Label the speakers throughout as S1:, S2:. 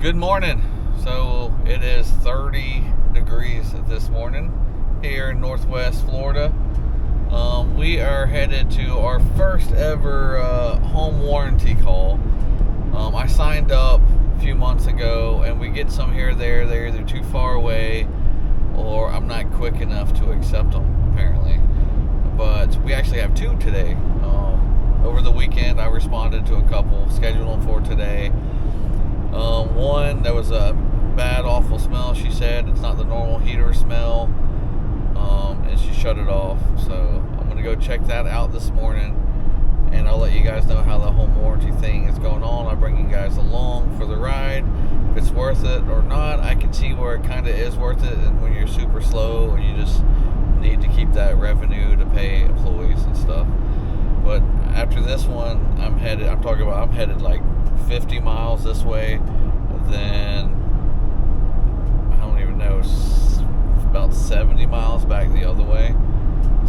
S1: Good morning. So it is 30 degrees this morning here in Northwest Florida. We are headed to our first ever home warranty call. I signed up a few months ago, and we get some here or there. They're either too far away or I'm not quick enough to accept them, apparently. But we actually have two today. Over the weekend, I responded to a couple, scheduled them for today. One, there was a bad, awful smell, she said. It's not the normal heater smell. And she shut it off. So I'm going to go check that out this morning. And I'll let you guys know how the home warranty thing is going on. I'll bring you guys along for the ride. If it's worth it or not, I can see where it kind of is worth it. And when you're super slow and you just need to keep that revenue to pay employees and stuff. But after this one, I'm headed like 50 miles this way, then I don't even know, about 70 miles back the other way.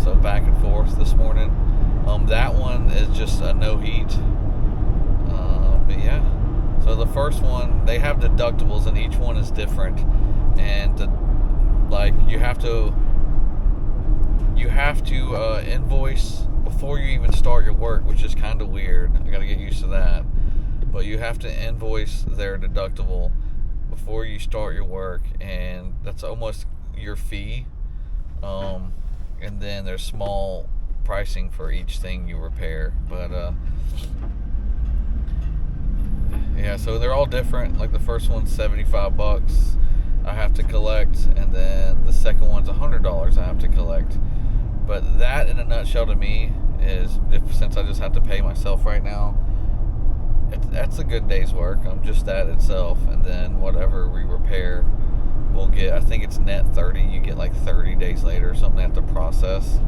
S1: So back and forth this morning. That one is just a no heat. But yeah. So the first one, they have deductibles and each one is different. And you have to invoice before you even start your work, which is kind of weird. I got to get used to that. But you have to invoice their deductible before you start your work, and that's almost your fee. And then there's small pricing for each thing you repair. But yeah, so they're all different. Like the first one's $75 I have to collect, and then the second one's $100 I have to collect. But that, in a nutshell, to me, is since I just have to pay myself right now, that's a good day's work. Just that itself, and then whatever we repair, we'll get. I think it's net 30. You get like 30 days later or something. They have to process,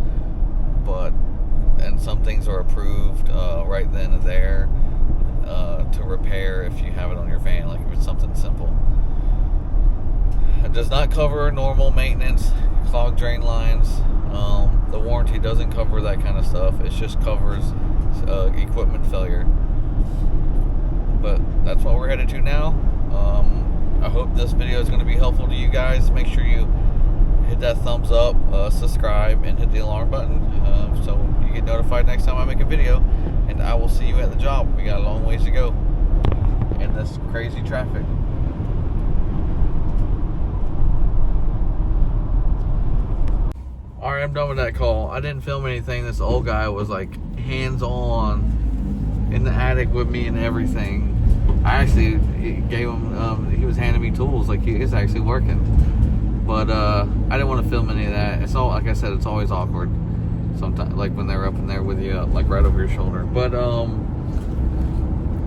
S1: and some things are approved right then and there to repair if you have it on your van. Like if it's something simple. It does not cover normal maintenance, clogged drain lines. The warranty doesn't cover that kind of stuff. It just covers equipment failure. But that's what we're headed to now. I hope this video is going to be helpful to you guys. Make sure you hit that thumbs up, subscribe, and hit the alarm button so you get notified next time I make a video. And I will see you at the job. We got a long ways to go in this crazy traffic. Alright, I'm done with that call. I didn't film anything. This old guy was like hands-on in the attic with me and everything. I actually gave him, he was handing me tools, like he is actually working. But I didn't want to film any of that. It's all, like I said, it's always awkward. Sometimes, like when they're up in there with you, like right over your shoulder. But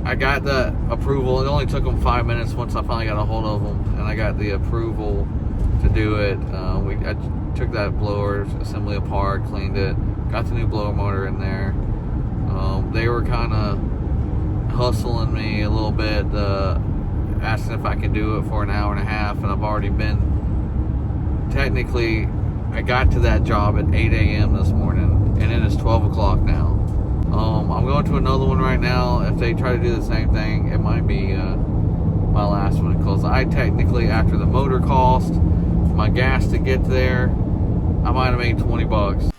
S1: I got the approval. It only took them 5 minutes once I finally got a hold of them, and I got the approval to do it. I took that blower assembly apart, cleaned it, got the new blower motor in there. They were kind of hustling me a little bit, asking if I could do it for an hour and a half, and I've already been, technically, I got to that job at 8 a.m. this morning, and it is 12 o'clock now. I'm going to another one right now. If they try to do the same thing, it might be my last one, because I technically, after the motor cost, my gas to get there, I might have made 20 bucks.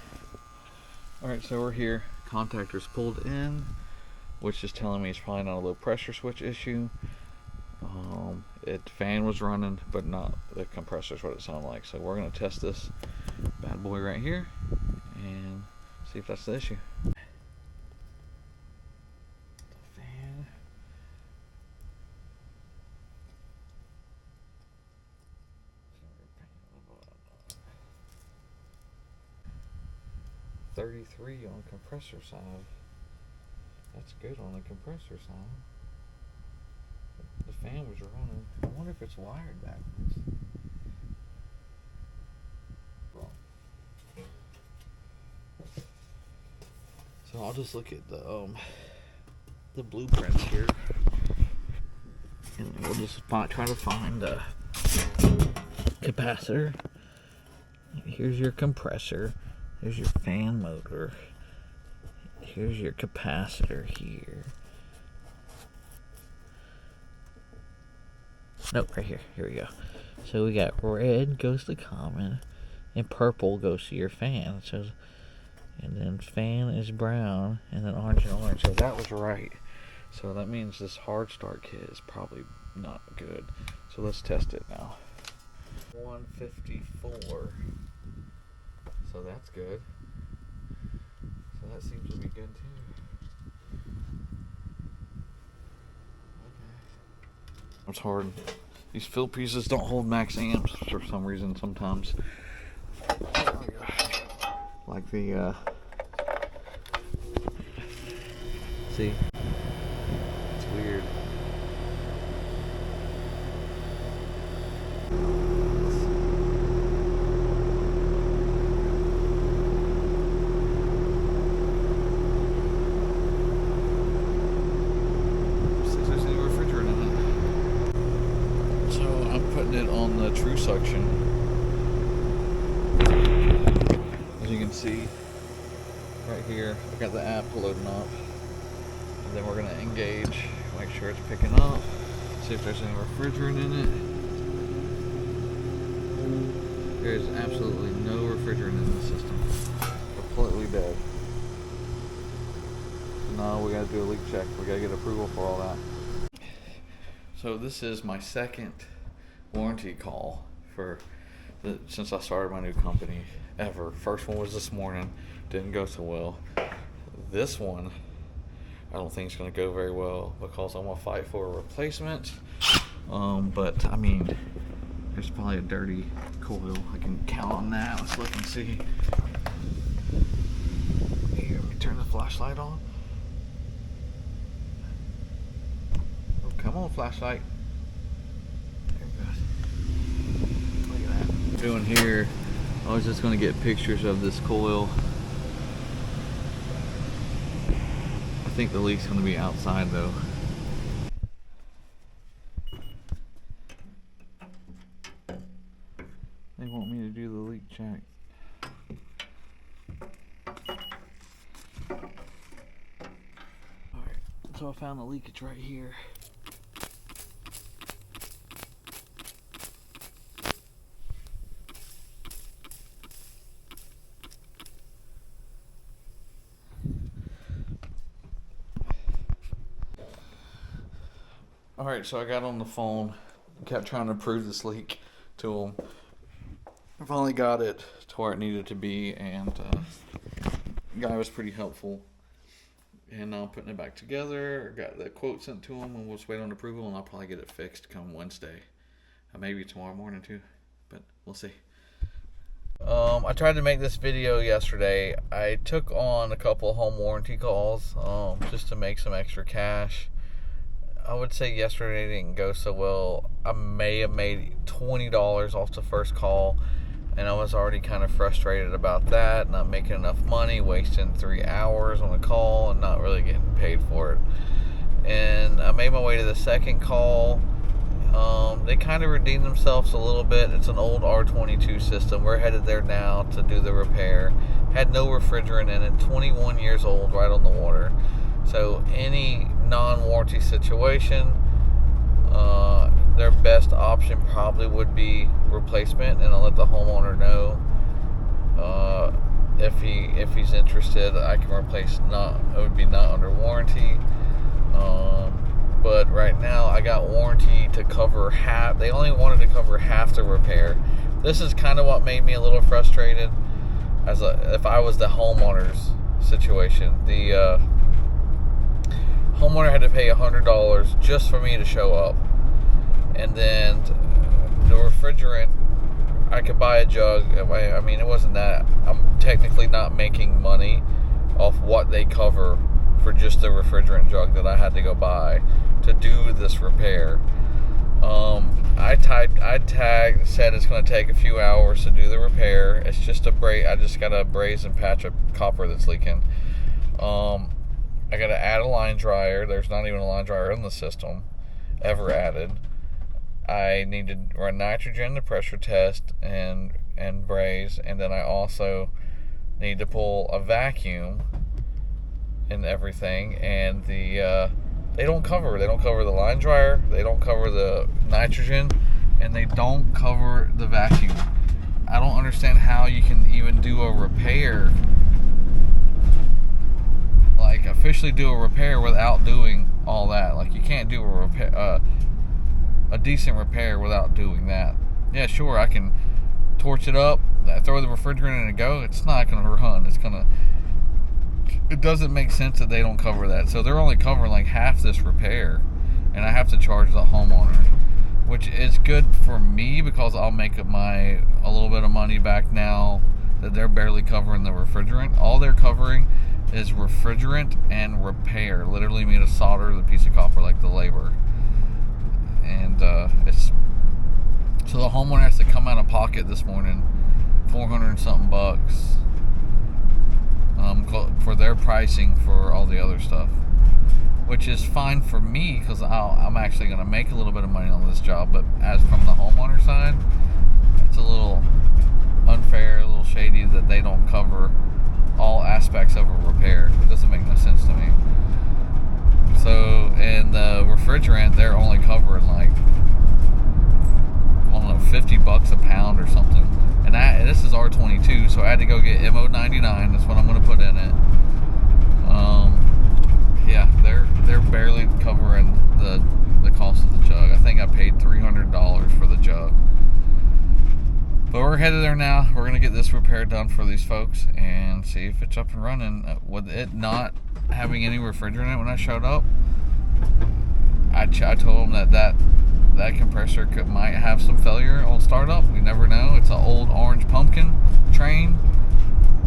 S1: Alright, so we're here. Contactor's pulled in, which is telling me it's probably not a low pressure switch issue. Fan was running, but not the compressor's what it sounded like. So we're going to test this bad boy right here and see if that's the issue. The fan. 33 on compressor side. That's good on the compressor side. The fan was running. I wonder if it's wired backwards. Wrong. So I'll just look at the blueprints here, and we'll just try to find the capacitor. Here's your compressor. Here's your fan motor. Here's your capacitor here. Nope, right here. Here we go. So we got red goes to common, and purple goes to your fan. So, and then fan is brown, and then orange and orange. So that was right. So that means this hard start kit is probably not good. So let's test it now. 154. So that's good. So that seems to be good too. Okay. It's hard. These Fieldpieces don't hold max amps for some reason sometimes. Like the see? It's weird. There's any refrigerant in it. So I'm putting it on the true suction. As you can see right here, I got the app loading up. And then we're going to engage, make sure it's picking up, see if there's any refrigerant in it. There's absolutely no refrigerant in the system. Completely dead. So now we got to do a leak check. We got to get approval for all that. So this is my second warranty call since I started my new company ever. First one was this morning, didn't go so well. This one, I don't think it's going to go very well because I'm going to fight for a replacement. But I mean, there's probably a dirty coil. I can count on that. Let's look and see. Here, let me turn the flashlight on. Oh, come on, flashlight. There it goes. Look at that. What I'm doing here, I was just going to get pictures of this coil. I think the leak's going to be outside though. They want me to do the leak check. Alright, so I found the leakage right here. Alright, so I got on the phone, kept trying to prove this leak to them. I finally got it to where it needed to be, and the guy was pretty helpful. And now I'm putting it back together. Got the quote sent to him, and we'll just wait on approval, and I'll probably get it fixed come Wednesday. Maybe tomorrow morning too, but we'll see. I tried to make this video yesterday. I took on a couple of home warranty calls just to make some extra cash. I would say yesterday didn't go so well. I may have made $20 off the first call, and I was already kind of frustrated about that, not making enough money, wasting 3 hours on a call and not really getting paid for it. And I made my way to the second call. They kind of redeemed themselves a little bit. It's an old R22 system. We're headed there now to do the repair. Had no refrigerant in it, 21 years old, right on the water. So any non-warranty situation, their best option probably would be replacement, and I'll let the homeowner know if he's interested. I can replace it would be not under warranty. But right now I got warranty to cover half. They only wanted to cover half the repair. This is kind of what made me a little frustrated. If I was the homeowner's situation, the homeowner had to pay $100 just for me to show up, and then the refrigerant, I could buy a jug. I mean, it wasn't that. I'm technically not making money off what they cover for just the refrigerant jug that I had to go buy to do this repair. I said it's going to take a few hours to do the repair. It's just I just got to braze and patch a copper that's leaking. I got to add a line dryer. There's not even a line dryer in the system ever added. I need to run nitrogen to pressure test and braze, and then I also need to pull a vacuum and everything, and the they don't cover the line dryer, they don't cover the nitrogen, and they don't cover the vacuum. I don't understand how you can even do a repair, like officially do a repair without doing all that. Like, you can't do a repair, a decent repair without doing that. Yeah, sure, I can torch it up, throw the refrigerant in and go. It's not gonna run. It doesn't make sense that they don't cover that. So they're only covering like half this repair, and I have to charge the homeowner, which is good for me because I'll make a little bit of money back now that they're barely covering the refrigerant. All they're covering is refrigerant and repair. Literally me to solder the piece of copper, like the labor. And so the homeowner has to come out of pocket this morning $400 and something bucks for their pricing for all the other stuff, which is fine for me because I'm actually going to make a little bit of money on this job. But as from the homeowner side, it's a little unfair, a little shady that they don't cover all aspects of a repair. It doesn't make no sense to me. So, and the refrigerant, they're only covering like, I don't know, $50 a pound or something. And this is R22, so I had to go get MO99. That's what I'm going to put in it. Yeah, they're barely covering the cost of the jug. I think I paid $300 for the jug. But we're headed there now. We're going to get this repair done for these folks and see if it's up and running. With it not having any refrigerant when I showed up, I told them that compressor might have some failure on startup. We never know. It's an old orange pumpkin train.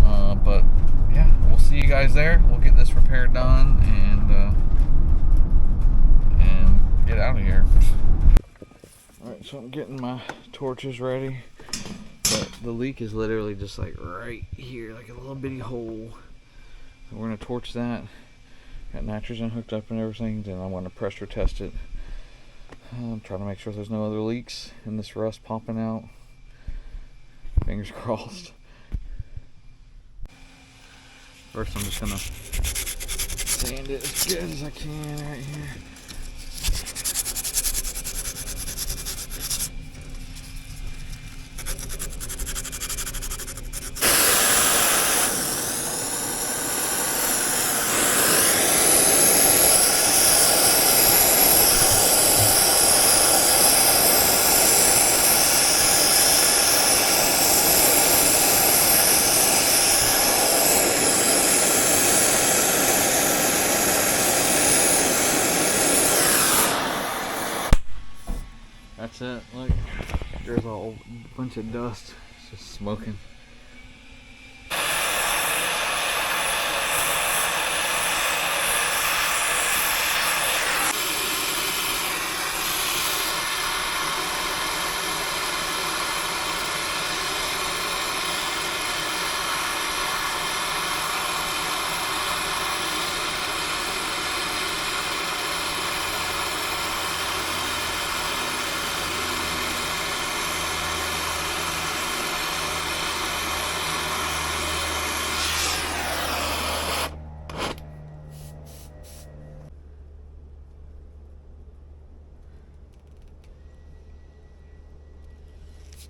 S1: But yeah, we'll see you guys there. We'll get this repair done and get out of here. Alright, so I'm getting my torches ready. But the leak is literally just like right here, like a little bitty hole. So we're going to torch that. Got nitrogen hooked up and everything. Then I want to pressure test it. I'm trying to make sure there's no other leaks and this rust popping out. Fingers crossed. First, I'm just gonna sand it as good as I can right here. That's it. Look, there's a whole bunch of dust. It's just smoking.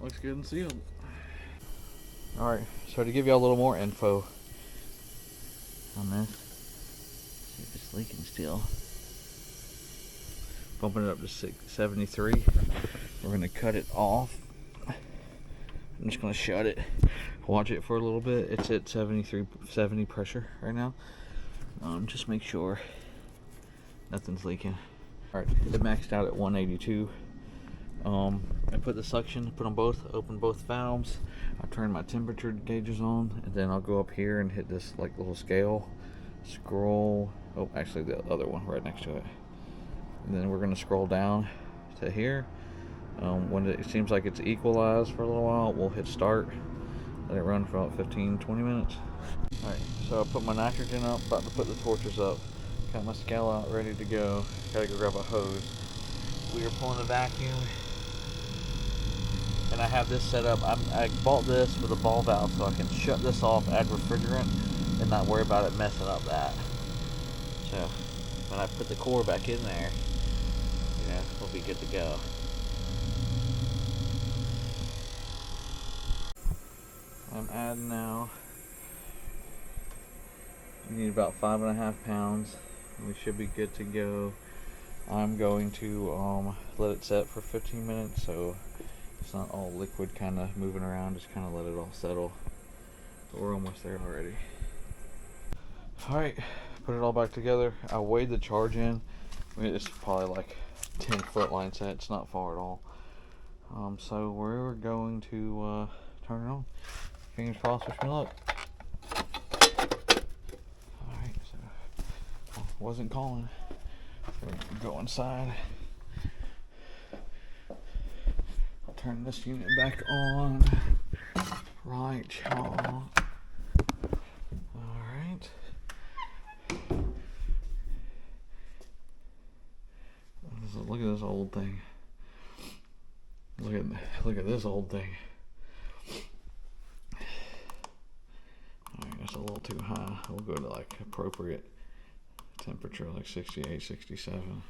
S1: Looks good and sealed. Alright, so to give you a little more info on this, see if it's leaking still. Bumping it up to 73. We're going to cut it off. I'm just going to shut it, watch it for a little bit. It's at 70 pressure right now. Just make sure nothing's leaking. Alright, it maxed out at 182. I put the suction, put them both, open both valves. I turn my temperature gauges on, and then I'll go up here and hit this like little scale, scroll. Oh, actually the other one right next to it. And then we're going to scroll down to here. When it seems like it's equalized for a little while, we'll hit start. Let it run for about 15-20 minutes. Alright, so I put my nitrogen up, about to put the torches up. Got my scale out, ready to go. Gotta go grab a hose. We are pulling a vacuum. And I have this set up. I bought this with a ball valve so I can shut this off, add refrigerant, and not worry about it messing up that. So when I put the core back in there, you know, we'll be good to go. I'm adding now. We need about 5.5 pounds. We should be good to go. I'm going to let it set for 15 minutes so it's not all liquid kind of moving around. Just kind of let it all settle. But we're almost there already. Alright, put it all back together. I weighed the charge in. I mean, it's probably like 10-foot line set. It's not far at all. So we're going to turn it on. Fingers crossed, wish me luck. Alright, so wasn't calling. So go inside. I'll turn this unit back on. Right, y'all. Alright. Look at this old thing. Look at this old thing. Alright, that's a little too high. We'll go to like appropriate temperature, like 68, 67.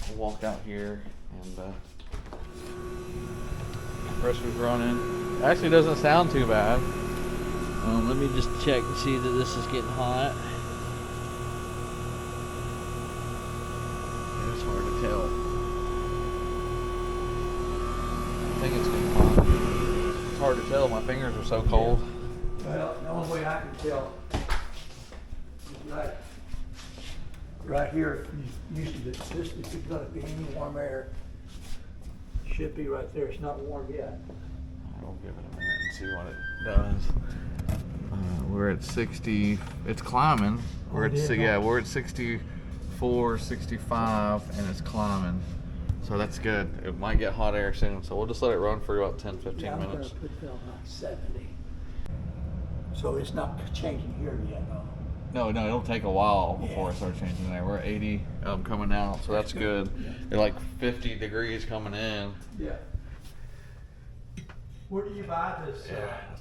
S1: We'll walk out here and compressor's running. It actually doesn't sound too bad. Let me just check and see that this is getting hot. It's hard to tell. I think it's getting hot. It's hard to tell. My fingers are so cold.
S2: Well, the only way I can tell is right here. Usually this is going to be any warm air. Should be right there. It's not warm yet.
S1: I'll give it a minute and see what it does. We're at 60. It's climbing. We're at 64, 65, and it's climbing. So that's good. It might get hot air soon. So we'll just let it run for about 10, 15
S2: I'm
S1: minutes.
S2: going to put it on 70. So it's not changing here yet,
S1: No, it'll take a while before it starts changing there. We're at 80 coming out, so that's good. They're like 50 degrees coming in.
S2: Yeah. Where do you buy this?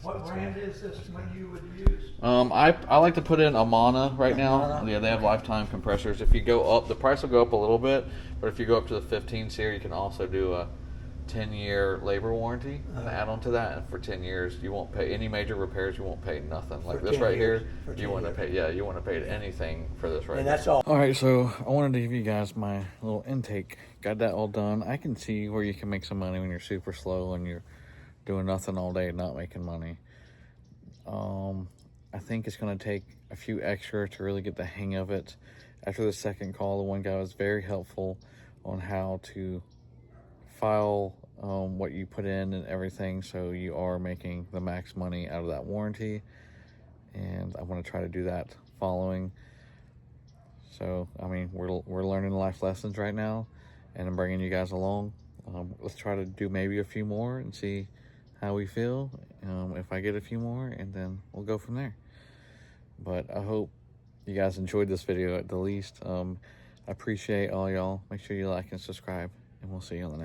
S2: What brand is this one you would use?
S1: I like to put in Amana right now.
S2: Amana?
S1: Yeah, they have lifetime compressors. If you go up, the price will go up a little bit, but if you go up to the 15 series, you can also do a 10-year labor warranty and add on to that. And for 10 years, you won't pay any major repairs. You won't pay nothing. Like this right here, you want to pay. Yeah, you want to pay anything for this right here.
S2: And that's all.
S1: All right, so I wanted to give you guys my little intake. Got that all done. I can see where you can make some money when you're super slow and you're doing nothing all day, not making money. I think it's going to take a few extra to really get the hang of it. After the second call, the one guy was very helpful on how to file what you put in and everything, so you are making the max money out of that warranty. And I want to try to do that following. So I mean, we're learning life lessons right now, and I'm bringing you guys along. Let's try to do maybe a few more and see how we feel. If I get a few more, and then we'll go from there. But I hope you guys enjoyed this video at the least. I appreciate all y'all. Make sure you like and subscribe, and we'll see you on the next.